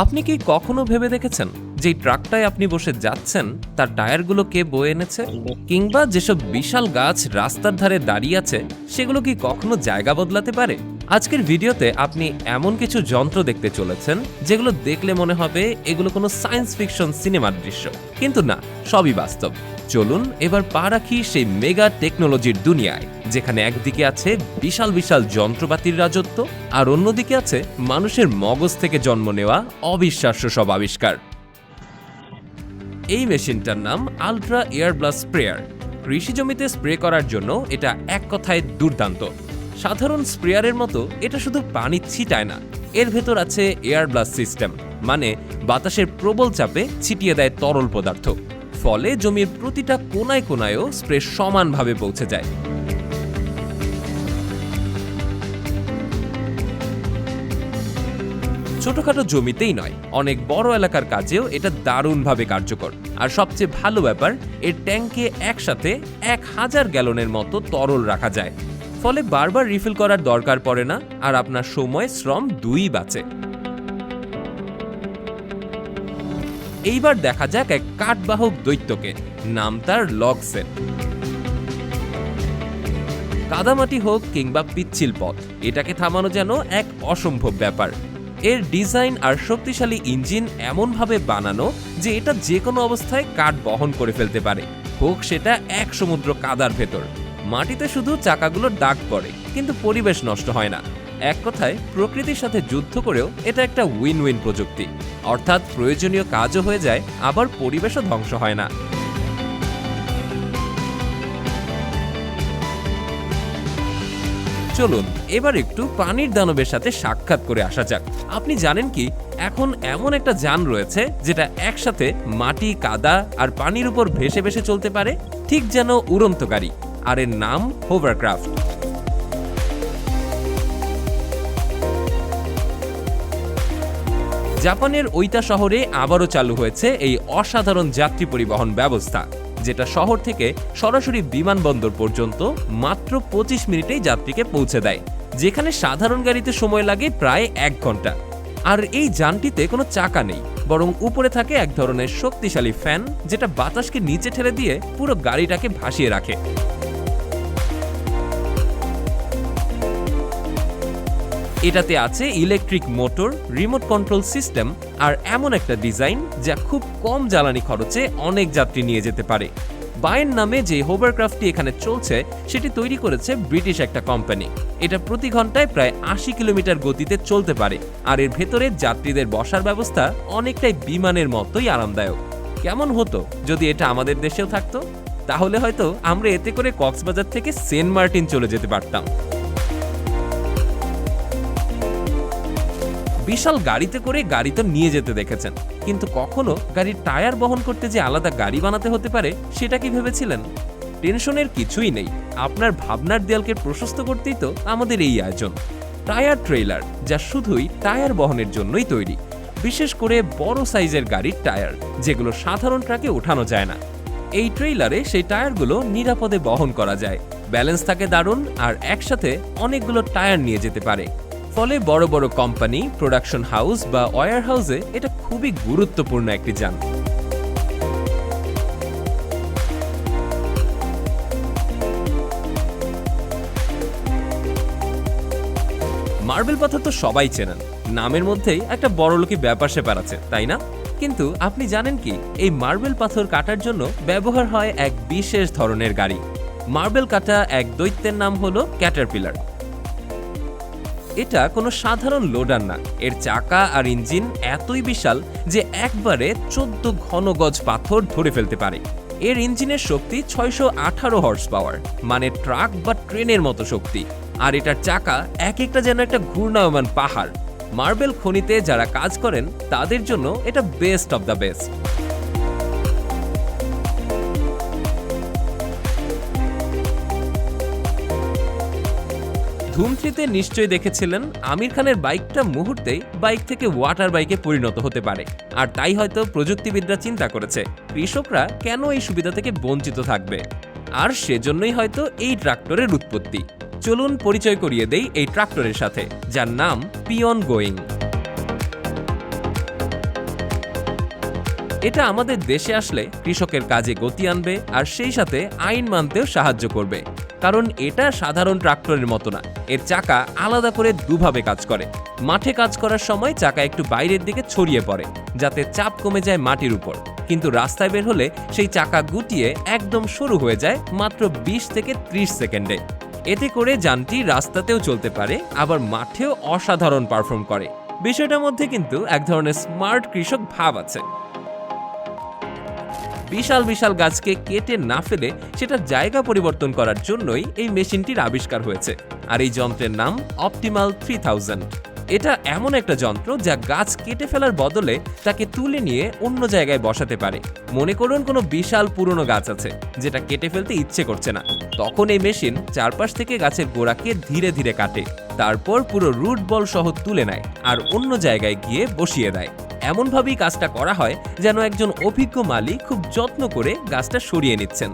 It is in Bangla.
আপনি কি কখনো ভেবে দেখেছেন যে ট্রাকটায় আপনি বসে যাচ্ছেন তার টায়ারগুলো কে বয়ে এনেছে, কিংবা যেসব বিশাল গাছ রাস্তার ধারে দাঁড়িয়ে আছে সেগুলো কি কখনো জায়গা বদলাতে পারে? আজকের ভিডিওতে আপনি এমন কিছু যন্ত্র দেখতে চলেছেন যেগুলো দেখলে মনে হবে এগুলো কোনো সায়েন্স ফিকশন সিনেমার দৃশ্য, কিন্তু না, সবই বাস্তব। চলুন এবার পা রাখি সেই মেগা টেকনোলজির দুনিয়ায়, যেখানে একদিকে আছে বিশাল বিশাল যন্ত্রপাতির রাজত্ব আর অন্যদিকে আছে মানুষের মগজ থেকে জন্ম নেওয়া অবিশ্বাস্য সব আবিষ্কার। এই মেশিনটার নাম আল্ট্রা এয়ার ব্লাস্ট স্প্রেয়ার। কৃষি জমিতে স্প্রে করার জন্য এটা এক কথায় দুর্দান্ত। সাধারণ স্প্রেয়ারের মতো এটা শুধু পানি ছিটায় না, এর ভেতর আছে এয়ার ব্লাস্ট সিস্টেম, মানে বাতাসের প্রবল চাপে ছিটিয়ে দেয় তরল পদার্থ। ফলে জমির প্রতিটা কোনায় কোনায়ও স্প্রে সমানভাবে পৌঁছে যায়। ছোটখাটো জমিতেই নয়, অনেক বড় এলাকার কাজেও এটা দারুণভাবে কার্যকর। আর সবচেয়ে ভালো ব্যাপার, এর ট্যাঙ্কে একসাথে 1000 গ্যালনের মতো তরল রাখা যায়। ফলে বারবার রিফিল করার দরকার পড়ে না, আর আপনার সময় শ্রম দুই বাঁচে। এইবার দেখা যাক এক কাঠবাহক দৈত্যকে, নাম তার লগসেট। কাদামাটি হোক কিংবা পিচ্ছিল পথ, এটাকে থামানো যেন এক অসম্ভব ব্যাপার। এর ডিজাইন আর শক্তিশালী ইঞ্জিন এমনভাবে বানানো যে এটা যে কোনো অবস্থায় কাঠ বহন করে ফেলতে পারে, হোক সেটা এক সমুদ্র কাদার ভেতর। মাটিতে শুধু চাকাগুলোর দাগ পড়ে, কিন্তু পরিবেশ নষ্ট হয় না। এক কথায় প্রকৃতির সাথে যুদ্ধ করেও এটা একটা উইন উইন প্রযুক্তি, অর্থাৎ প্রয়োজনীয় কাজও হয়ে যায়, আবার পরিবেশও ধ্বংস হয় না। চলুন এবার একটু পানির দানবের সাথে সাক্ষাৎ করে আসা যাক। আপনি জানেন কি, এখন এমন একটা যান রয়েছে যেটা একসাথে মাটি, কাদা আর পানির উপর ভেসে ভেসে চলতে পারে, ঠিক যেন উড়ন্ত গাড়ি। আর এর নাম হোভারক্রাফট। জাপানের ওইটা শহরে আবারও চালু হয়েছে এই অসাধারণ যাত্রী পরিবহন ব্যবস্থা, যেটা শহর থেকে সরাসরি বিমানবন্দর পর্যন্ত মাত্র 25 মিনিটেই যাত্রীকে পৌঁছে দেয়, যেখানে সাধারণ গাড়িতে সময় লাগে প্রায় 1 ঘন্টা। আর এই যানটিতে কোনো চাকা নেই, বরং উপরে থাকে এক ধরনের শক্তিশালী ফ্যান, যেটা বাতাসকে নিচে ঠেলে দিয়ে পুরো গাড়িটাকে ভাসিয়ে রাখে। এটাতে আছে electric motor, remote control system আর এমন একটা ডিজাইন যা খুব কম জ্বালানি খরচে অনেক যাত্রী নিয়ে যেতে পারে। বায়ের নামে যে হোভারক্রাফটটি এখানে চলছে সেটি তৈরি করেছে ব্রিটিশ একটা কোম্পানি। এটা প্রতি ঘন্টায় প্রায় 80 কিলোমিটার গতিতে চলতে পারে, আর এর ভেতরে যাত্রীদের বসার ব্যবস্থা অনেকটাই বিমানের মতোই আরামদায়ক। কেমন হতো যদি এটা আমাদের দেশেও থাকতো? তাহলে হয়তো আমরা এতে করে কক্সবাজার থেকে সেন্ট মার্টিন চলে যেতে পারতাম। বিশাল গাড়িতে করে গাড়ি তো নিয়ে যেতে দেখেছেন, কিন্তু কখনো গাড়ির টায়ার বহন করতে যে আলাদা গাড়ি বানাতে হতে পারে সেটা কি ভেবেছিলেন? টেনশনের কিছুই নেই, আপনার ভাবনার দেয়ালকে প্রশস্ত করতেই তো আমাদের এই আয়োজন। টায়ার ট্রেলার, যা শুধুই টায়ার বহনের জন্যই তৈরি, বিশেষ করে বড় সাইজের গাড়ির টায়ার, যেগুলো সাধারণ ট্রাকে ওঠানো যায় না। এই ট্রেইলারে সেই টায়ারগুলো নিরাপদে বহন করা যায়, ব্যালেন্স থাকে দারুণ, আর একসাথে অনেকগুলো টায়ার নিয়ে যেতে পারে। ফলে বড় বড় কোম্পানি, প্রোডাকশন হাউস বা ওয়্যার হাউসে এটা খুবই গুরুত্বপূর্ণ একটি যান। মার্বেল পাথর তো সবাই চেনেন, নামের মধ্যেই একটা বড়লোকি ব্যাপার স্যাপার আছে, তাই না? কিন্তু আপনি জানেন কি, এই মার্বেল পাথর কাটার জন্য ব্যবহার হয় এক বিশেষ ধরনের গাড়ি। মার্বেল কাটা এক দৈত্যের নাম হলো ক্যাটারপিলার। এটা কোনো সাধারণ লোডার না, এর চাকা আর ইঞ্জিন এতই বিশাল যে একবারে 14 ঘন গজ পাথর ধরে ফেলতে পারে। এর ইঞ্জিনের শক্তি 618 হর্স পাওয়ার, মানে ট্রাক বা ট্রেনের মতো শক্তি। আর এটার চাকা এক একটা যেন একটা ঘূর্ণায়মান পাহাড়। মার্বেল খনিতে যারা কাজ করেন তাদের জন্য এটা বেস্ট অব দ্য বেস্ট। ধুম 3-তে নিশ্চয়ই দেখেছিলেন আমির খানের বাইকটা মুহূর্তেই বাইক থেকে ওয়াটার বাইকে পরিণত হতে পারে। আর তাই হয়তো প্রযুক্তিবিদরা চিন্তা করেছে কৃষকরা কেন এই সুবিধা থেকে বঞ্চিত থাকবে, আর সেজন্যই হয়তো এই ট্রাক্টরের উৎপত্তি। চলুন পরিচয় করিয়ে দেই এই ট্রাক্টরের সাথে, যার নাম পিয়ন গোয়িং। এটা আমাদের দেশে আসলে কৃষকের কাজে গতি আনবে আর সেই সাথে আইন মানতেও সাহায্য করবে, কারণ এটা সাধারণ ট্রাক্টরের মতো না। এর চাকা আলাদা করে দুভাবে কাজ করে। মাঠে কাজ করার সময় চাকা একটু বাইরের দিকে ছড়িয়ে পড়ে যাতে চাপ কমে যায় মাটির উপর, কিন্তু রাস্তায় বের হলে সেই চাকা গুটিয়ে একদম সরু হয়ে যায় মাত্র 20 থেকে 30 সেকেন্ডে। এতে করে যানটি রাস্তাতেও চলতে পারে, আবার মাঠেও অসাধারণ পারফর্ম করে। বিষয়টার মধ্যে কিন্তু এক ধরনের স্মার্ট কৃষক ভাব আছে। বিশাল বিশাল গাছকে কেটে না ফেলে সেটার জায়গা পরিবর্তন করার জন্যই এই মেশিনটির আবিষ্কার হয়েছে। আর এই যন্ত্রের নাম অপটিমাল 3000। এটা এমন একটা যন্ত্র যা গাছ কেটে ফেলার বদলে তাকে তুলে নিয়ে অন্য জায়গায় বসাতে পারে। মনে করুন কোনো বিশাল পুরনো গাছ আছে যেটা কেটে ফেলতে ইচ্ছে করছে না, তখন এই মেশিন চারপাশ থেকে গাছের গোড়াকে ধীরে ধীরে কাটে, তারপর পুরো রুট বল সহ তুলে নেয় আর অন্য জায়গায় গিয়ে বসিয়ে দেয়। এমনভাবেই কাজটা করা হয় যেন একজন অভিজ্ঞ মালি খুব যত্ন করে গাছটা সরিয়ে নিচ্ছেন।